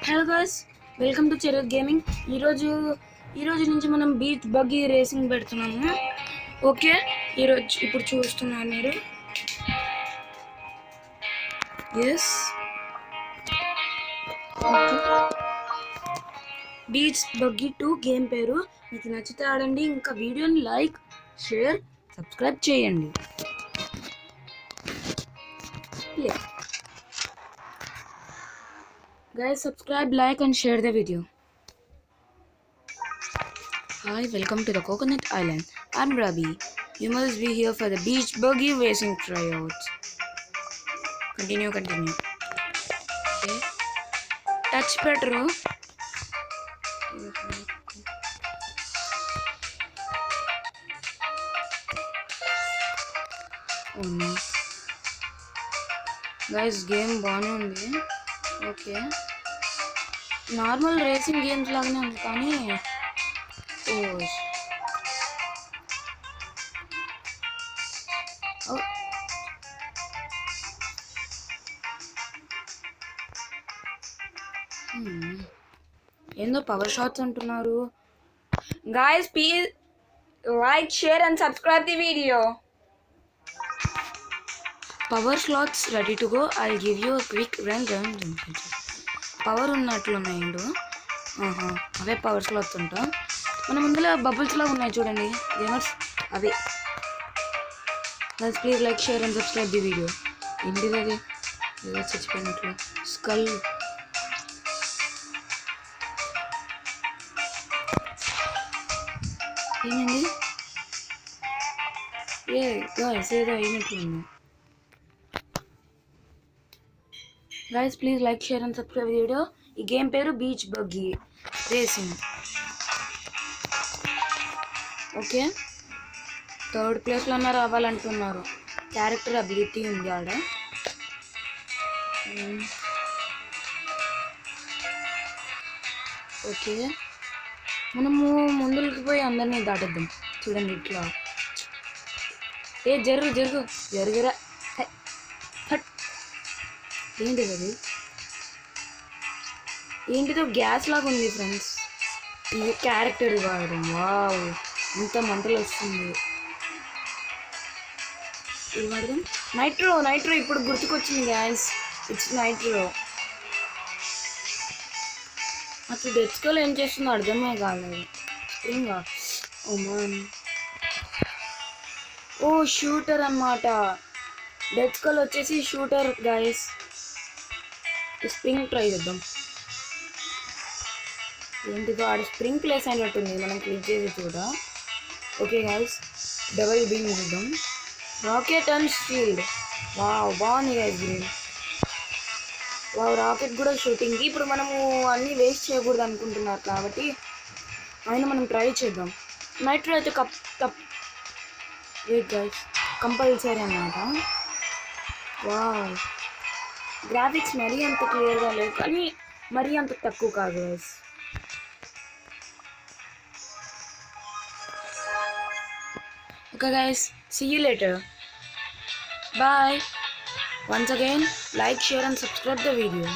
Hello guys, welcome to Cherath gaming. ఈరోజు నుంచి మనం బీచ్ బగ్గీ రేసింగ్ పెడుతున్నాము. ఓకే, ఇప్పుడు చూస్తున్నారు మీరు. ఎస్, బీచ్ బగ్గీ 2 గేమ్ పేరు. మీకు నచ్చితే ఆడండి, ఇంకా వీడియోని లైక్, షేర్, సబ్స్క్రైబ్ చేయండి. Guys, subscribe, like and share the video. Hi, welcome to the Coconut Island. I'm Rabi. You must be here for the beach buggy racing tryouts. Continue. Okay. Touch Petro. Oh no. Guys, game బానే ఉంది. Okay, normal racing games లాగానే ఉంది కానీ ఏందో power shots అంటున్నారు. Guys, please like, share and subscribe the video. Power slots ready to go. I'll give you a quick run. Power ఉన్నట్లున్నాయండు. అవే power slots ఉంటా. మన ముందులో బబుల్స్ లాగా ఉన్నాయి చూడండి గేమర్స్, అవే. Please like, share and subscribe the video. ఏంటిది అది? ఏదో చచ్చిపోయినట్లు స్కల్. ఏమైంది? ఏదో అయినట్లుంది. Guys, please like, share and subscribe video. ఈ గేమ్ పేరు beach buggy racing. Okay, 3rd ప్లేస్లో రావాలంటున్నారు. క్యారెక్టర్ అబిలిటీ ఉంది ఆడ. ఓకే, మనము ముందుకు పోయి అందరినీ దాటేద్దాం. చూడండి ఇట్లా. జరుగురా. ఏంటిది అది? ఏంటిదో గ్యాస్ లాగా ఉంది ఫ్రెండ్స్. ఇది క్యారెక్టర్ వాడడం. వావ్, ఇంత మంటలు వస్తుంది. ఇది వాడదాం. నైట్రో ఇప్పుడు గుర్తుకొచ్చింది గ్యాస్. It's nitro. అసలు డెత్ స్కల్ ఏం చేస్తుందో అర్థమే కాలేదు. ఇంకా ఓ షూటర్ అన్నమాట. డెత్ స్కల్ వచ్చేసి షూటర్ గైస్. స్ప్రింగ్ ట్రై చేద్దాం. ఏంటిదో ఆడ స్ప్రింగ్ ప్లేస్ అయినట్టుంది, మనం క్లిక్ చేసి చూడ. ఓకే గైస్, డబుల్ బీమ్ చూద్దాం. Rocket and shield. వావ్, బాగుంది గైస్. గ్రీన్. వావ్, రాకెట్ కూడా షూటింగ్. ఇప్పుడు మనము అన్నీ వేస్ట్ చేయకూడదు అనుకుంటున్నారు కాబట్టి అయినా మనం ట్రై చేద్దాం. నైట్రో అయితే వెయిట్ గైస్, కంపల్సరీ అన్నమాట. వావ్, గ్రాఫిక్స్ మరీ అంత క్లియర్గా లేదు కానీ మరీ అంత తక్కువ కాదు guys. Okay guys, see you later. Bye. Once again, like, share and subscribe the video.